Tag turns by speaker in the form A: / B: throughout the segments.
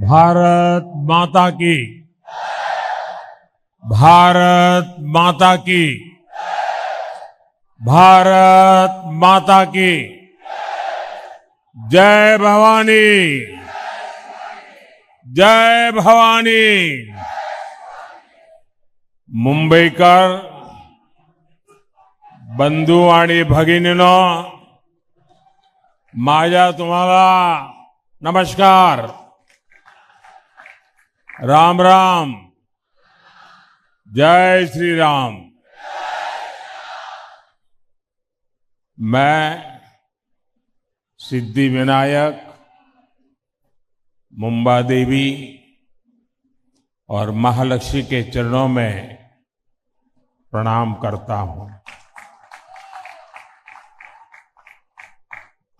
A: भारत माता की, भारत माता की, भारत माता की, जय भवानी, जय भवानी। मुंबईकर बंधू आणि भगिनींनो, माझा तुम्हाला नमस्कार, राम राम, जय श्री राम। मैं सिद्धि विनायक, मुंबा देवी और महालक्ष्मी के चरणों में प्रणाम करता हूं।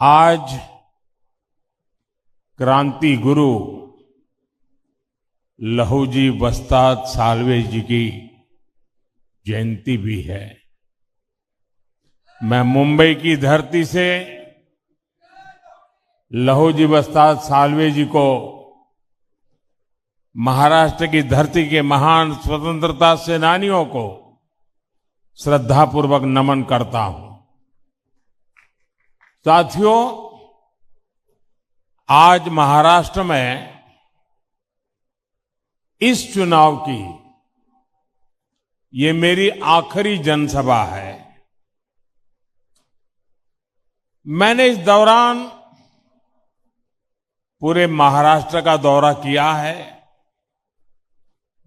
A: आज क्रांति गुरु लहूजी वस्ताद साल्वे जी की जयंती भी है। मैं मुंबई की धरती से लहूजी वस्ताद साल्वे जी को महाराष्ट्र की धरती के महान स्वतंत्रता सेनानियों को श्रद्धापूर्वक नमन करता हूं। साथियों, आज महाराष्ट्र में इस चुनाव की ये मेरी आखिरी जनसभा है। मैंने इस दौरान पूरे महाराष्ट्र का दौरा किया है।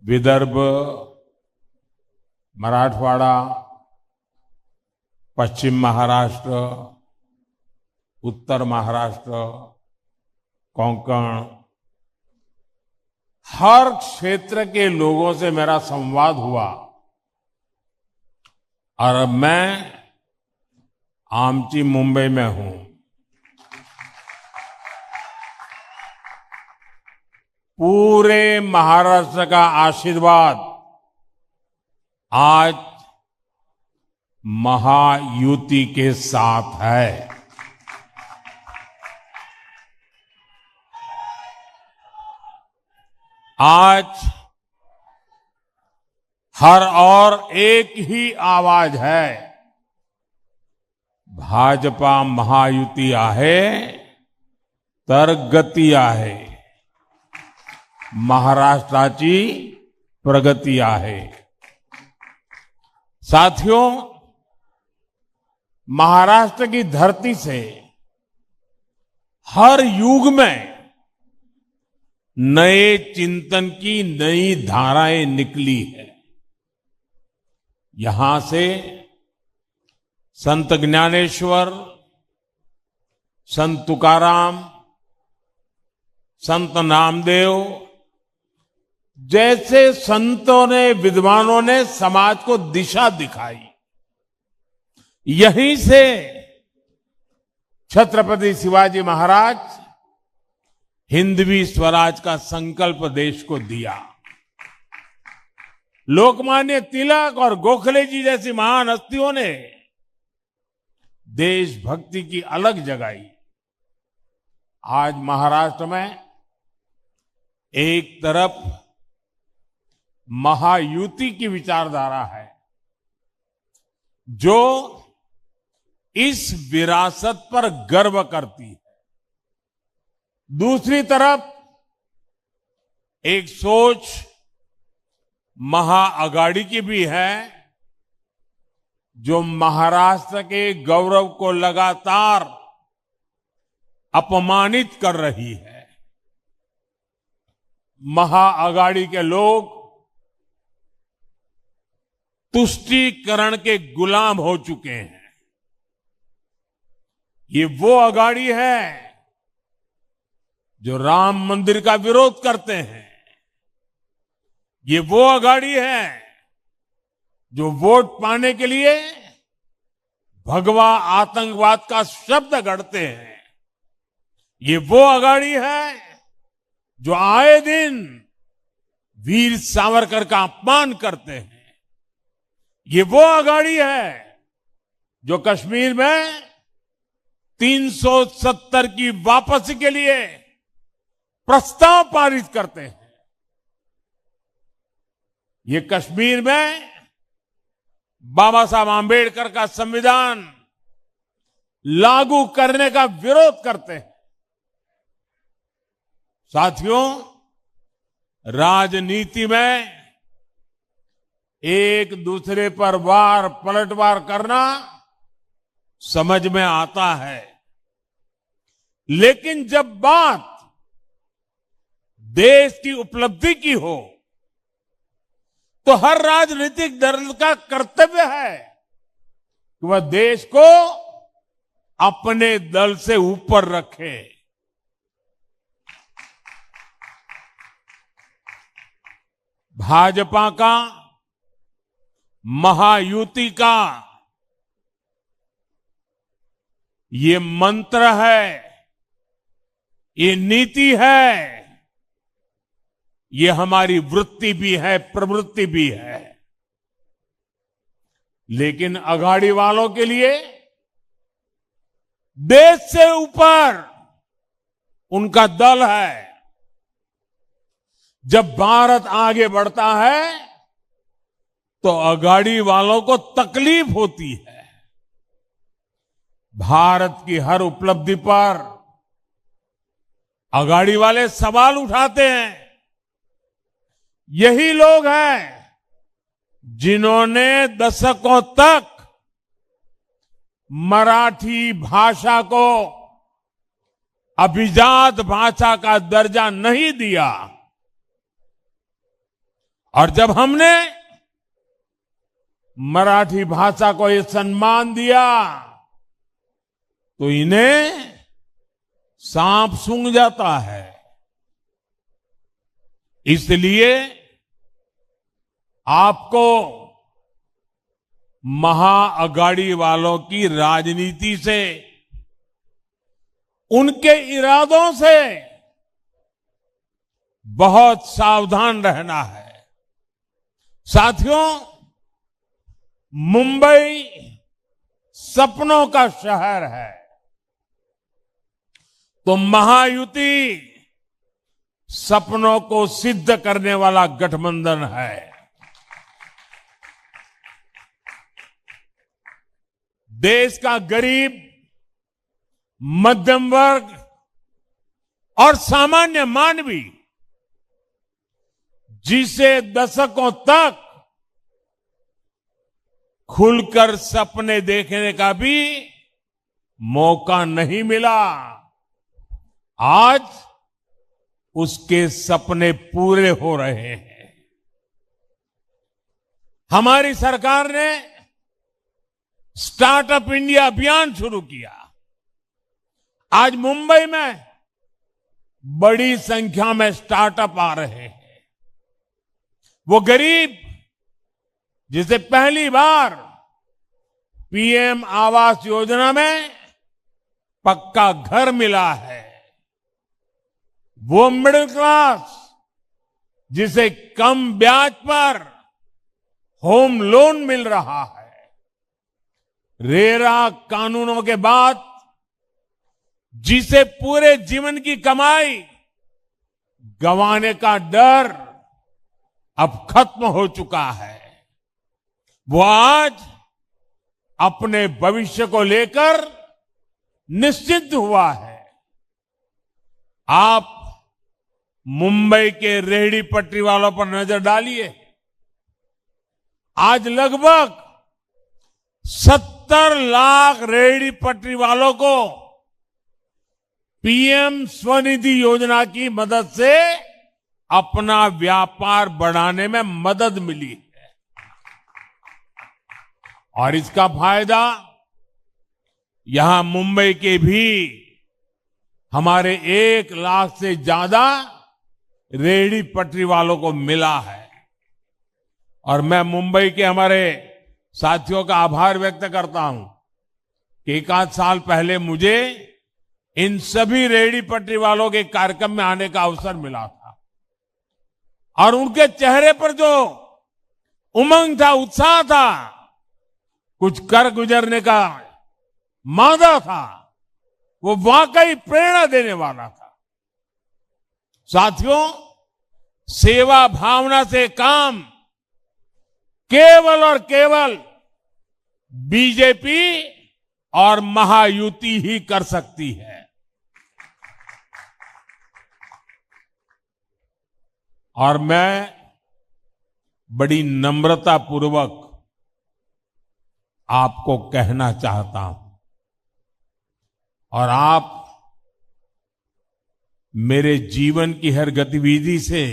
A: विदर्भ, मराठवाड़ा, पश्चिम महाराष्ट्र, उत्तर महाराष्ट्र, कोंकण, हर क्षेत्र के लोगों से मेरा संवाद हुआ और मैं आमची मुंबई में हूं। पूरे महाराष्ट्र का आशीर्वाद आज महायुति के साथ है। आज हर और एक ही आवाज है, भाजपा महायुति आहे तर गती आहे, महाराष्ट्राची प्रगती आहे। साथियों, महाराष्ट्र की धरती से हर युग में नए चिंतन की नई धाराएं निकली है। यहां से संत ज्ञानेश्वर, संत तुकाराम, संत नामदेव जैसे संतों ने, विद्वानों ने समाज को दिशा दिखाई। यहीं से छत्रपति शिवाजी महाराज हिंदवी स्वराज का संकल्प देश को दिया। लोकमान्य तिलक और गोखले जी जैसी महान हस्तियों ने देशभक्ति की अलग जगाई। आज महाराष्ट्र में एक तरफ महायुति की विचारधारा है जो इस विरासत पर गर्व करती है, दूसरी तरफ एक सोच महाअगाड़ी की भी है जो महाराष्ट्र के गौरव को लगातार अपमानित कर रही है। महाअगाड़ी के लोग तुष्टीकरण के गुलाम हो चुके हैं। ये वो अगाड़ी है जो राम मंदिर का विरोध करते हैं। ये वो अगाड़ी है जो वोट पाने के लिए भगवा आतंकवाद का शब्द गढ़ते हैं। ये वो अगाड़ी है जो आए दिन वीर सावरकर का अपमान करते हैं। ये वो अगाड़ी है जो कश्मीर में 370 की वापसी के लिए प्रस्ताव पारित करते हैं। ये कश्मीर में बाबा साहब आंबेडकर का संविधान लागू करने का विरोध करते हैं। साथियों, राजनीति में एक दूसरे पर वार पलटवार करना समझ में आता है, लेकिन जब बात देश की उपलब्धि की हो तो हर राजनीतिक दल का कर्तव्य है कि वह देश को अपने दल से ऊपर रखे। भाजपा का, महायुति का ये मंत्र है, ये नीति है, ये हमारी वृत्ति भी है, प्रवृत्ति भी है। लेकिन अघाड़ी वालों के लिए देश से ऊपर उनका दल है। जब भारत आगे बढ़ता है तो अघाड़ी वालों को तकलीफ होती है। भारत की हर उपलब्धि पर अघाड़ी वाले सवाल उठाते हैं। यही लोग हैं जिन्होंने दशकों तक मराठी भाषा को अभिजात भाषा का दर्जा नहीं दिया, और जब हमने मराठी भाषा को ये सम्मान दिया तो इन्हें सांप सूंघ जाता है। इसलिए आपको महाअघाड़ी वालों की राजनीति से, उनके इरादों से बहुत सावधान रहना है। साथियों, मुंबई सपनों का शहर है, तो महायुति सपनों को सिद्ध करने वाला गठबंधन है। देश का गरीब, मध्यम वर्ग और सामान्य मानवी, जिसे दशकों तक खुलकर सपने देखने का भी मौका नहीं मिला, आज उसके सपने पूरे हो रहे हैं। हमारी सरकार ने स्टार्टअप इंडिया अभियान शुरू किया। आज मुंबई में बड़ी संख्या में स्टार्टअप आ रहे हैं। वो गरीब जिसे पहली बार पीएम आवास योजना में पक्का घर मिला है, वो मिडिल क्लास जिसे कम ब्याज पर होम लोन मिल रहा है, रेरा कानूनों के बाद जिसे पूरे जीवन की कमाई गंवाने का डर अब खत्म हो चुका है, वो आज अपने भविष्य को लेकर निश्चिंत हुआ है। आप मुंबई के रेहड़ी पटरी वालों पर नजर डालिए। आज लगभग 70 लाख रेहड़ी पटरी वालों को पीएम स्वनिधि योजना की मदद से अपना व्यापार बढ़ाने में मदद मिली है, और इसका फायदा यहां मुंबई के भी हमारे 1 लाख से ज्यादा रेहड़ी पटरी वालों को मिला है। और मैं मुंबई के हमारे साथियों का आभार व्यक्त करता हूं कि 1 आध साल पहले मुझे इन सभी रेहड़ी पटरी वालों के कार्यक्रम में आने का अवसर मिला था, और उनके चेहरे पर जो उमंग था, उत्साह था, कुछ कर गुजरने का मादा था, वो वाकई प्रेरणा देने वाला था। साथियों, सेवा भावना से काम केवल और केवल बीजेपी और महायुति ही कर सकती है। और मैं बड़ी नम्रता पूर्वक आपको कहना चाहता हूं, और आप मेरे जीवन की हर गतिविधि से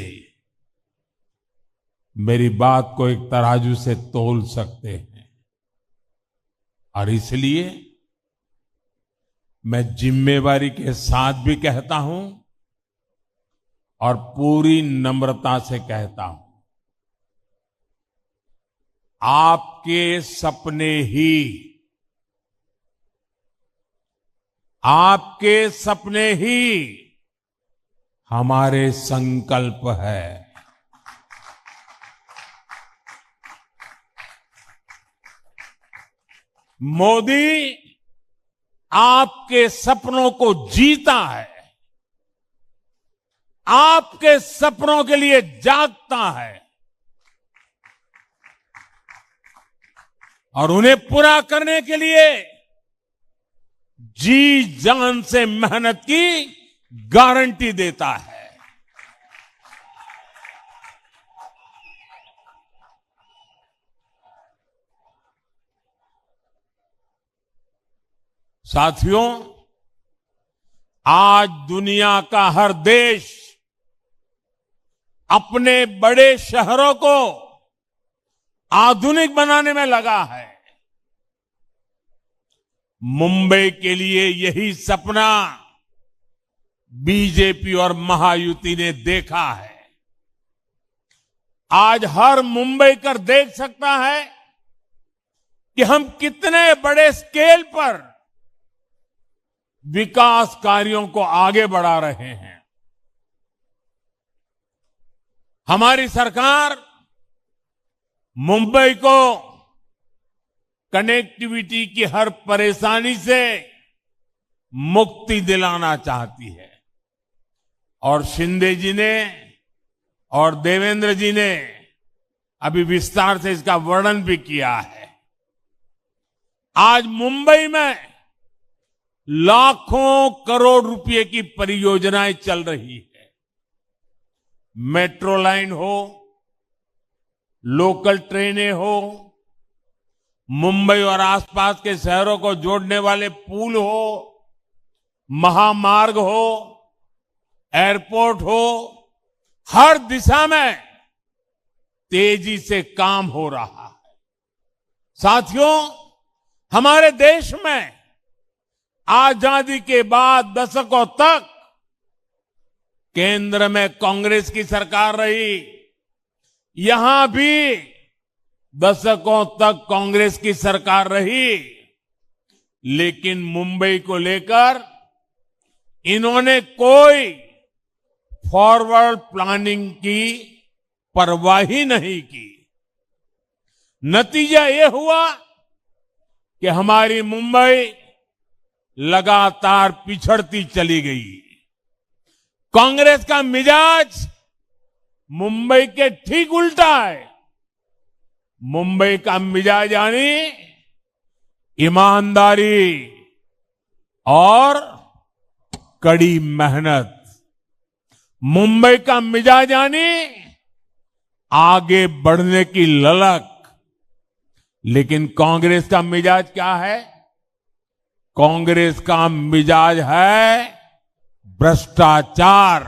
A: मेरी बात को एक तराजू से तोल सकते हैं, और इसलिए मैं जिम्मेवारी के साथ भी कहता हूं और पूरी नम्रता से कहता हूं, आपके सपने ही हमारे संकल्प है। मोदी आपके सपनों को जीता है, आपके सपनों के लिए जागता है और उन्हें पूरा करने के लिए जी जान से मेहनत की गारंटी देता है। साथियों, आज दुनिया का हर देश अपने बड़े शहरों को आधुनिक बनाने में लगा है। मुंबई के लिए यही सपना बीजेपी और महायुति ने देखा है। आज हर मुंबईकर देख सकता है कि हम कितने बड़े स्केल पर विकास कार्यों को आगे बढ़ा रहे हैं। हमारी सरकार मुंबई को कनेक्टिविटी की हर परेशानी से मुक्ति दिलाना चाहती है, और शिंदे जी ने और देवेंद्र जी ने अभी विस्तार से इसका वर्णन भी किया है। आज मुंबई में लाखों करोड़ रुपए की परियोजनाएं चल रही है। मेट्रो लाइन हो, लोकल ट्रेनें हो, मुंबई और आसपास के शहरों को जोड़ने वाले पुल हो, महामार्ग हो, एयरपोर्ट हो, हर दिशा में तेजी से काम हो रहा है। साथियों, हमारे देश में आजादी के बाद दशकों तक केंद्र में कांग्रेस की सरकार रही। यहां भी दशकों तक कांग्रेस की सरकार रही, लेकिन मुंबई को लेकर इन्होंने कोई फॉरवर्ड प्लानिंग की परवाह ही नहीं की। नतीजा ये हुआ कि हमारी मुंबई लगातार पिछड़ती चली गई। कांग्रेस का मिजाज मुंबई के ठीक उल्टा है। मुंबई का मिजाज यानी ईमानदारी और कड़ी मेहनत। मुंबई का मिजाज यानी आगे बढ़ने की ललक। लेकिन कांग्रेस का मिजाज क्या है? कांग्रेस का मिजाज है भ्रष्टाचार।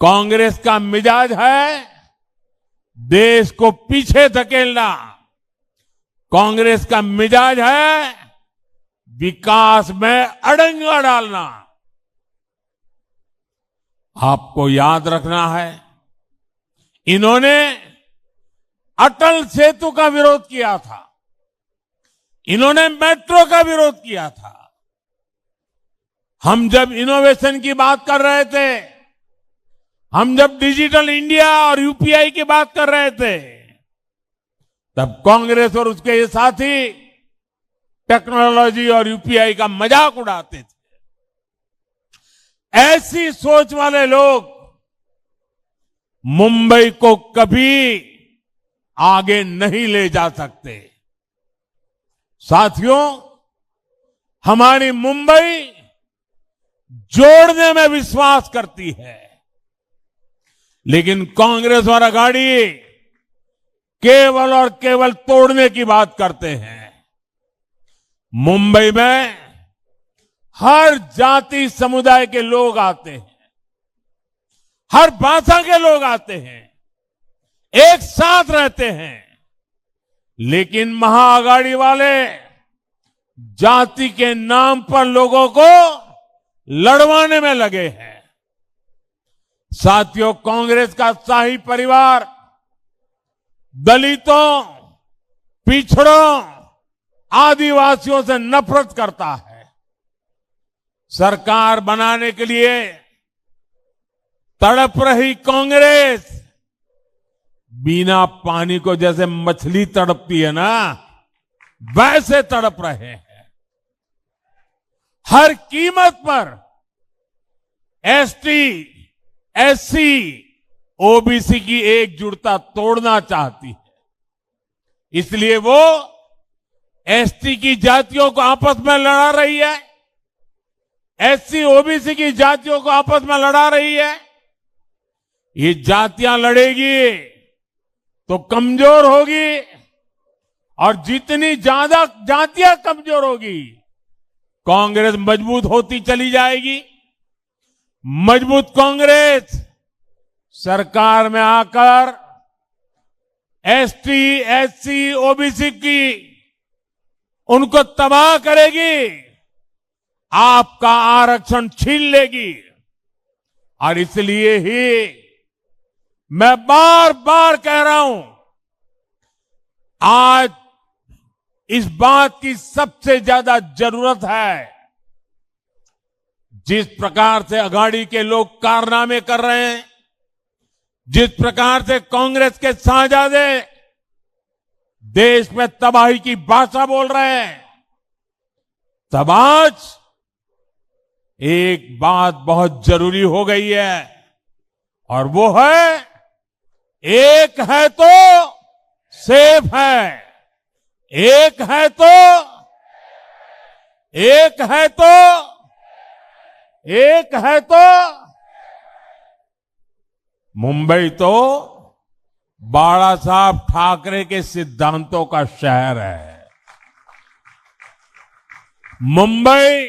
A: कांग्रेस का मिजाज है देश को पीछे धकेलना। कांग्रेस का मिजाज है विकास में अड़ंगा डालना। आपको याद रखना है, इन्होंने अटल सेतु का विरोध किया था, इन्होंने मेट्रो का विरोध किया था। हम जब इनोवेशन की बात कर रहे थे, हम जब डिजिटल इंडिया और यूपीआई की बात कर रहे थे, तब कांग्रेस और उसके ये साथी टेक्नोलॉजी और यूपीआई का मजाक उड़ाते थे। ऐसी सोच वाले लोग मुंबई को कभी आगे नहीं ले जा सकते। साथियों, हमारी मुंबई जोड़ने में विश्वास करती है, लेकिन कांग्रेस और अघाड़ी केवल और केवल तोड़ने की बात करते हैं। मुंबई में हर जाति समुदाय के लोग आते हैं, हर भाषा के लोग आते हैं, एक साथ रहते हैं, लेकिन महाअघाड़ी वाले जाति के नाम पर लोगों को लड़वाने में लगे हैं। साथियों, कांग्रेस का शाही परिवार दलितों, पिछड़ों, आदिवासियों से नफरत करता है। सरकार बनाने के लिए तड़प रही कांग्रेस बिना पानी को जैसे मछली तड़पती है ना, वैसे तड़प रहे हैं। हर कीमत पर एसटी, एससी, ओबीसी की एकजुटता तोड़ना चाहती है। इसलिए वो एसटी की जातियों को आपस में लड़ा रही है, एससी, ओबीसी की जातियों को आपस में लड़ा रही है। ये जातियां लड़ेगी तो कमजोर होगी, और जितनी ज्यादा जातियां कमजोर होगी, कांग्रेस मजबूत होती चली जाएगी। मजबूत कांग्रेस सरकार में आकर एसटी, एससी, ओबीसी की उनको तबाह करेगी, आपका आरक्षण छीन लेगी। और इसलिए ही मैं बार बार कह रहा हूं, आज इस बात की सबसे ज्यादा जरूरत है। जिस प्रकार से अघाड़ी के लोग कारनामे कर रहे हैं, जिस प्रकार से कांग्रेस के शाहजादे देश में तबाही की भाषा बोल रहे हैं, तब आज एक बात बहुत जरूरी हो गई है, और वो है एक है तो सेफ है, एक है तो, एक है तो, एक है तो। मुंबई तो बाला साहब ठाकरे के सिद्धांतों का शहर है। मुंबई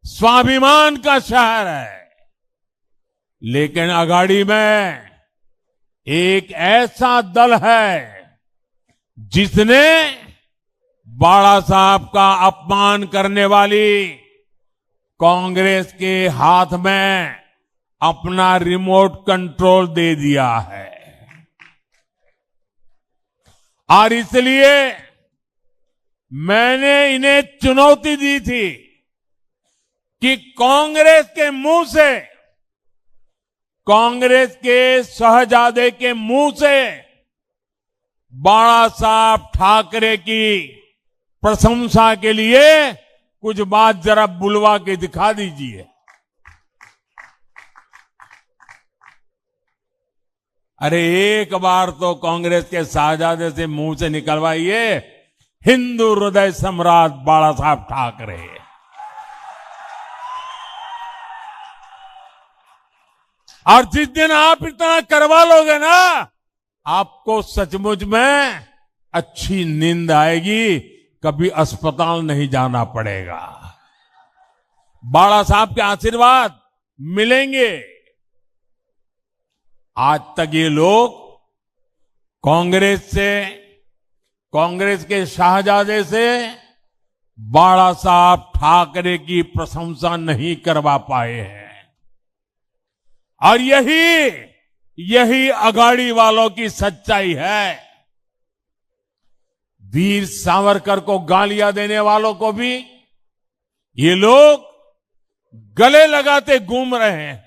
A: स्वाभिमान का शहर है, लेकिन अघाड़ी में एक ऐसा दल है जिसने बाला साहब का अपमान करने वाली कांग्रेस के हाथ में अपना रिमोट कंट्रोल दे दिया है। और इसलिए मैंने इन्हें चुनौती दी थी कि कांग्रेस के मुंह से, कांग्रेस के शहजादे के मुंह से बाला साहब ठाकरे की प्रशंसा के लिए कुछ बात जरा बुलवा के दिखा दीजिए। अरे एक बार तो कांग्रेस के शहजादे से मुंह से निकलवाइए, हिंदू हृदय सम्राट बाला साहब ठाकरे। और जिस दिन आप इतना करवा लोगे ना, आपको सचमुच में अच्छी नींद आएगी, कभी अस्पताल नहीं जाना पड़ेगा। बाला साहब के आशीर्वाद मिलेंगे। आज तक ये लोग कांग्रेस से, कांग्रेस के शाहजादे से बाला साहब ठाकरे की प्रशंसा नहीं करवा पाए हैं। और यही अघाड़ी वालों की सच्चाई है। वीर सावरकर को गालियां देने वालों को भी ये लोग गले लगाते घूम रहे हैं।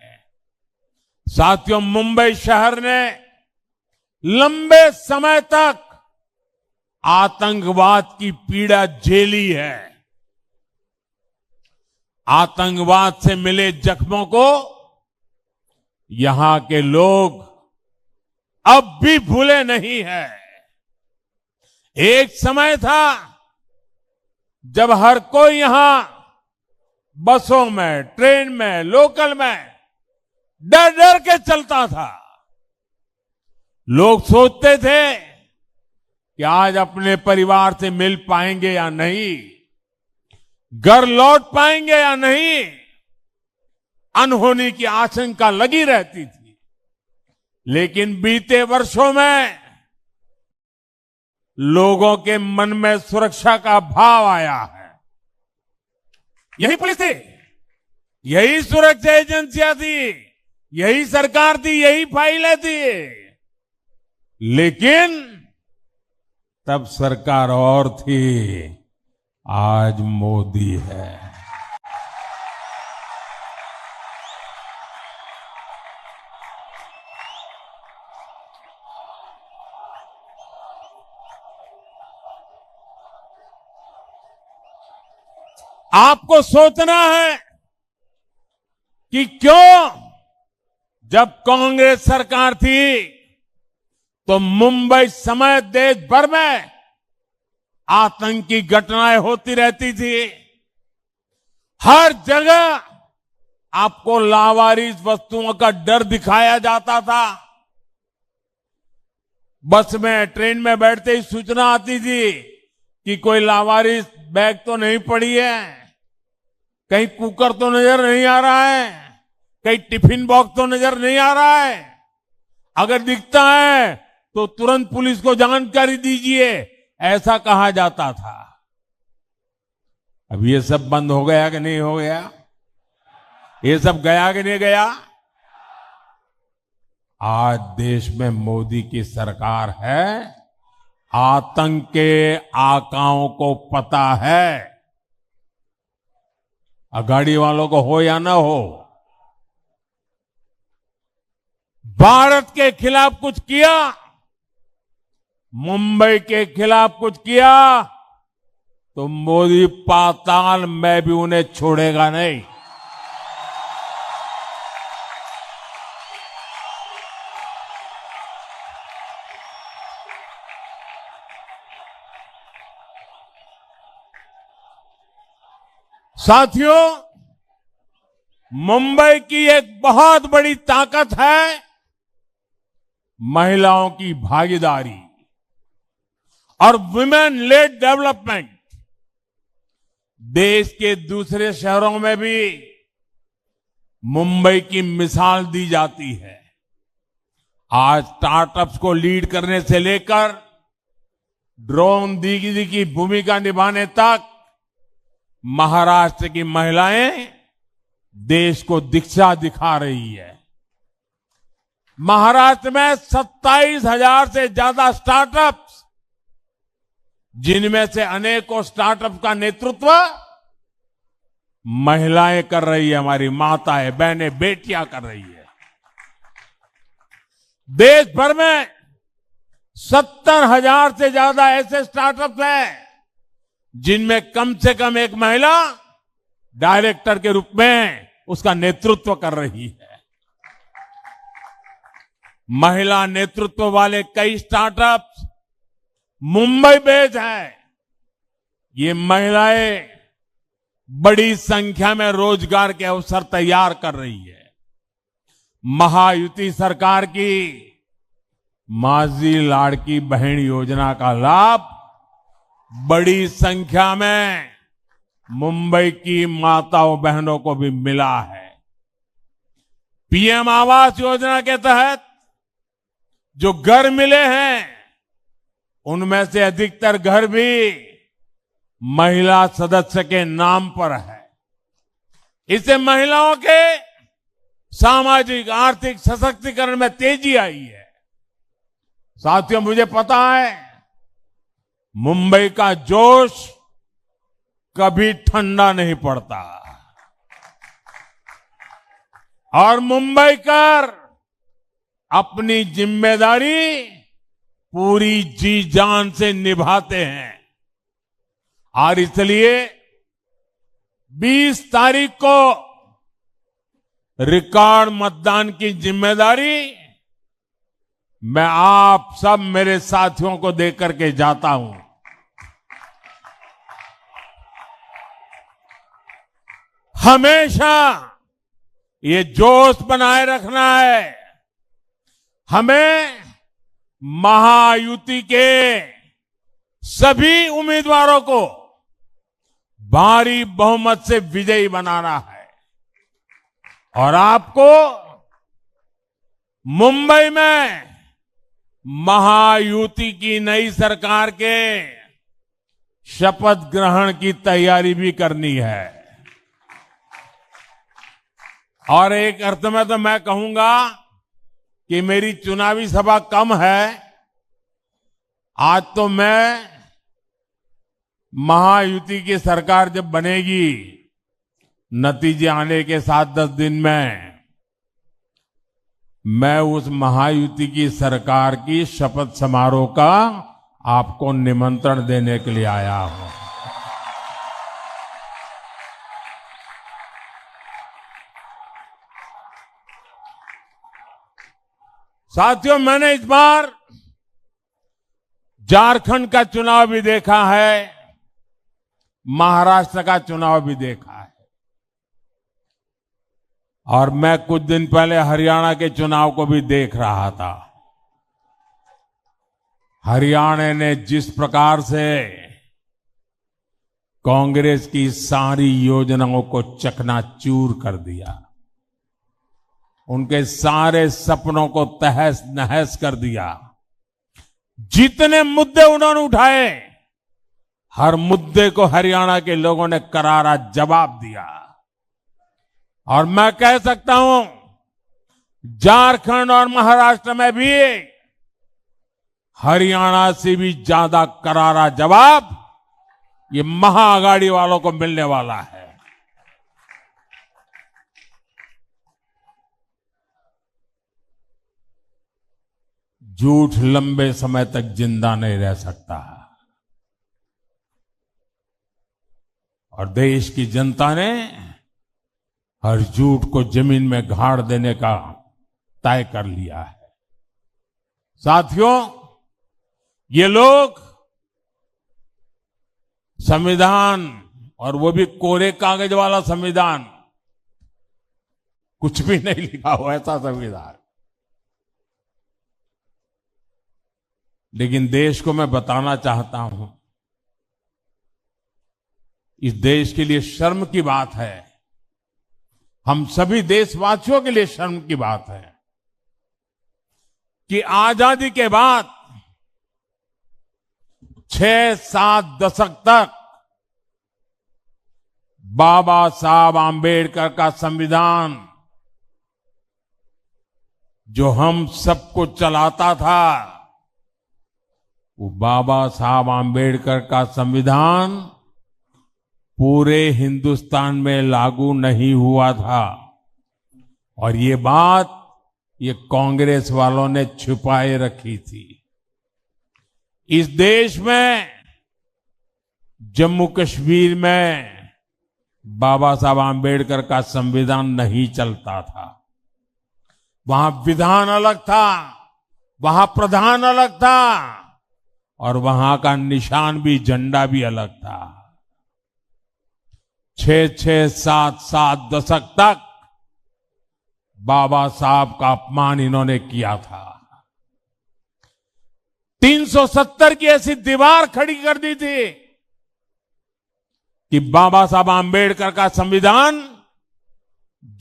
A: साथियों, मुंबई शहर ने लंबे समय तक आतंकवाद की पीड़ा झेली है। आतंकवाद से मिले जख्मों को यहां के लोग अब भी भूले नहीं है। एक समय था जब हर कोई यहां बसों में, ट्रेन में, लोकल में डर डर के चलता था। लोग सोचते थे कि आज अपने परिवार से मिल पाएंगे या नहीं, घर लौट पाएंगे या नहीं, अनहोनी की आशंका लगी रहती थी। लेकिन बीते वर्षों में लोगों के मन में सुरक्षा का भाव आया है। यही पुलिस थी, यही सुरक्षा एजेंसियां थी, यही सरकार थी, यही फाइलें थी। लेकिन तब सरकार और थी, आज मोदी है। आपको सोचना है कि क्यों जब कांग्रेस सरकार थी तो मुंबई समेत देश भर में आतंकी घटनाएं होती रहती थी। हर जगह आपको लावारिस वस्तुओं का डर दिखाया जाता था। बस में, ट्रेन में बैठते ही सूचना आती थी कि कोई लावारिस बैग तो नहीं पड़ी है, कहीं कुकर तो नजर नहीं आ रहा है, कहीं टिफिन बॉक्स तो नजर नहीं आ रहा है। अगर दिखता है तो तुरंत पुलिस को जानकारी दीजिए, ऐसा कहा जाता था। अब ये सब बंद हो गया कि नहीं हो गया? ये सब गया कि नहीं गया? आज देश में मोदी की सरकार है। आतंक के आकाओं को पता है, अगाड़ी वालों को हो या ना हो। भारत के खिलाफ कुछ किया, मुंबई के खिलाफ कुछ किया तो मोदी पाताल में भी उन्हें छोड़ेगा नहीं। साथियों, मुंबई की एक बहुत बड़ी ताकत है महिलाओं की भागीदारी और वुमेन लेड डेवलपमेंट। देश के दूसरे शहरों में भी मुंबई की मिसाल दी जाती है। आज स्टार्टअप्स को लीड करने से लेकर ड्रोन दीदी की भूमिका निभाने तक महाराष्ट्र की महिलाएं देश को दिशा दिखा रही है। महाराष्ट्र में 27,000 से ज्यादा स्टार्टअप्स, जिनमें से अनेकों स्टार्टअप का नेतृत्व महिलाएं कर रही है। हमारी माताएं, बहनें, बेटियां कर रही है। देश भर में 70,000 से ज्यादा ऐसे स्टार्टअप्स हैं जिनमें कम से कम एक महिला डायरेक्टर के रूप में उसका नेतृत्व कर रही है। महिला नेतृत्व वाले कई स्टार्टअप्स मुंबई बेस्ड हैं। ये महिलाएं बड़ी संख्या में रोजगार के अवसर तैयार कर रही है। महायुति सरकार की माझी लाड़की बहन योजना का लाभ बड़ी संख्या में मुंबई की माताओं बहनों को भी मिला है। पीएम आवास योजना के तहत जो घर मिले हैं, उनमें से अधिकतर घर भी महिला सदस्य के नाम पर है। इससे महिलाओं के सामाजिक आर्थिक सशक्तिकरण में तेजी आई है। साथियों, मुझे पता है मुंबई का जोश कभी ठंडा नहीं पड़ता और मुंबईकर अपनी जिम्मेदारी पूरी जी जान से निभाते हैं। और इसलिए 20 तारीख को रिकॉर्ड मतदान की जिम्मेदारी मैं आप सब मेरे साथियों को देकर के जाता हूं। हमेशा ये जोश बनाए रखना है। हमें महायुति के सभी उम्मीदवारों को भारी बहुमत से विजयी बनाना है और आपको मुंबई में महायुति की नई सरकार के शपथ ग्रहण की तैयारी भी करनी है। और एक अर्थ में तो मैं कहूंगा कि मेरी चुनावी सभा कम है। आज तो मैं महायुति की सरकार जब बनेगी, नतीजे आने के 7-10 दिन में, मैं उस महायुति की सरकार की शपथ समारोह का आपको निमंत्रण देने के लिए आया हूं। साथियों, मैंने इस बार झारखंड का चुनाव भी देखा है, महाराष्ट्र का चुनाव भी देखा है और मैं कुछ दिन पहले हरियाणा के चुनाव को भी देख रहा था। हरियाणा ने जिस प्रकार से कांग्रेस की सारी योजनाओं को चकनाचूर कर दिया, उनके सारे सपनों को तहस नहस कर दिया। जितने मुद्दे उन्होंने उठाए, हर मुद्दे को हरियाणा के लोगों ने करारा जवाब दिया। और मैं कह सकता हूं, झारखंड और महाराष्ट्र में भी हरियाणा से भी ज्यादा करारा जवाब ये महाआघाड़ी वालों को मिलने वाला है। झूठ लंबे समय तक जिंदा नहीं रह सकता और देश की जनता ने हर झूठ को जमीन में गाड़ देने का तय कर लिया है। साथियों, ये लोग संविधान, और वो भी कोरे कागज वाला संविधान, कुछ भी नहीं लिखा हुआ ऐसा संविधान, लेकिन देश को मैं बताना चाहता हूं, इस देश के लिए शर्म की बात है, हम सभी देशवासियों के लिए शर्म की बात है कि आजादी के बाद 6-7 दशक तक बाबा साहब आंबेडकर का संविधान जो हम सबको चलाता था, वो बाबा साहब आंबेडकर का संविधान पूरे हिंदुस्तान में लागू नहीं हुआ था। और ये बात ये कांग्रेस वालों ने छुपाए रखी थी। इस देश में, जम्मू कश्मीर में बाबा साहब आंबेडकर का संविधान नहीं चलता था। वहां विधान अलग था, वहां प्रधान अलग था और वहां का निशान भी, झंडा भी अलग था। 6-6, 7-7 दशक तक बाबा साहब का अपमान इन्होंने किया था। 370 की ऐसी दीवार खड़ी कर दी थी कि बाबा साहब आंबेडकर का संविधान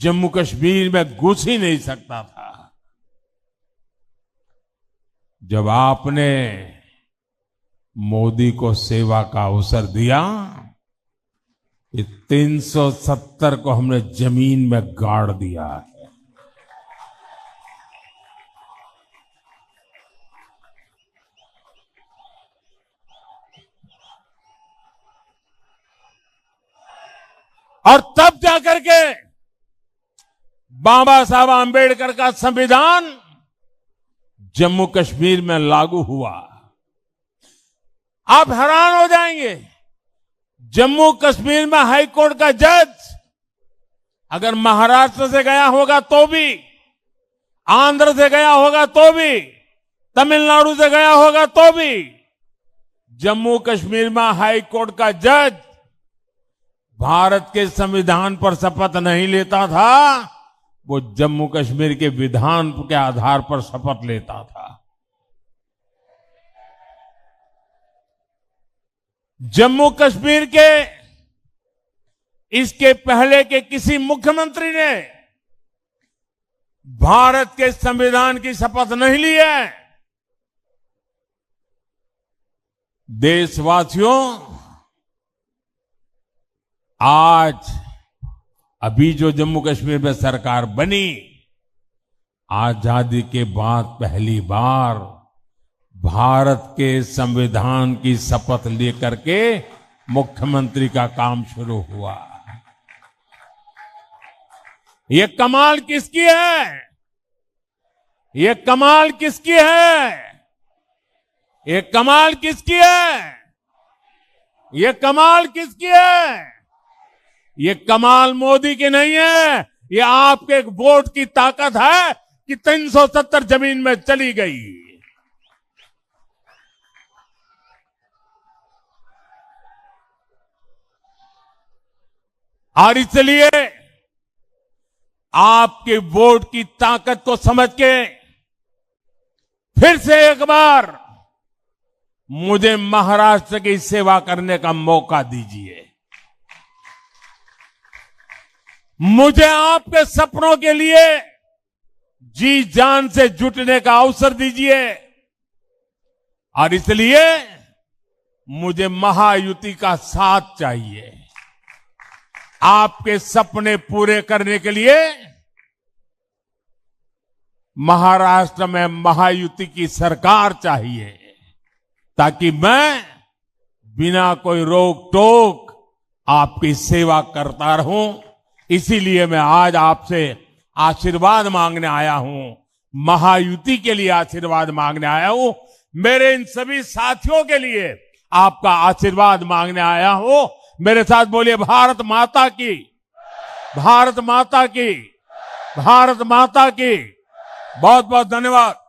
A: जम्मू कश्मीर में घुस ही नहीं सकता था। जब आपने मोदी को सेवा का अवसर दिया, ये 370 को हमने जमीन में गाड़ दिया है। और तब जाकर के बाबा साहब आंबेडकर का संविधान जम्मू कश्मीर में लागू हुआ। आप हैरान हो जाएंगे, जम्मू कश्मीर में हाई कोर्ट का जज अगर महाराष्ट्र से गया होगा तो भी, आंध्र से गया होगा तो भी, तमिलनाडु से गया होगा तो भी, जम्मू कश्मीर में हाई कोर्ट का जज भारत के संविधान पर शपथ नहीं लेता था, वो जम्मू कश्मीर के विधान के आधार पर शपथ लेता था। जम्मू कश्मीर के इसके पहले के किसी मुख्यमंत्री ने भारत के संविधान की शपथ नहीं ली है। देशवासियों, आज अभी जो जम्मू कश्मीर में सरकार बनी, आजादी के बाद पहली बार भारत के संविधान की शपथ लेकर के मुख्यमंत्री का काम शुरू हुआ। ये कमाल किसकी है? ये कमाल किसकी है? ये कमाल किसकी है? ये कमाल किसकी है? ये कमाल मोदी की नहीं है, ये आपके एक वोट की ताकत है कि 370 जमीन में चली गई। और इसलिए आपके वोट की ताकत को समझ के फिर से एक बार मुझे महाराष्ट्र की सेवा करने का मौका दीजिए। मुझे आपके सपनों के लिए जी जान से जुटने का अवसर दीजिए। और इसलिए मुझे महायुति का साथ चाहिए। आपके सपने पूरे करने के लिए महाराष्ट्र में महायुति की सरकार चाहिए, ताकि मैं बिना कोई रोक टोक आपकी सेवा करता रहूं। इसीलिए मैं आज आपसे आशीर्वाद मांगने आया हूं, महायुति के लिए आशीर्वाद मांगने आया हूं, मेरे इन सभी साथियों के लिए आपका आशीर्वाद मांगने आया हूं। मेरे साथ बोलिए, भारत माता की, भारत माता की, भारत माता की। बहुत बहुत धन्यवाद।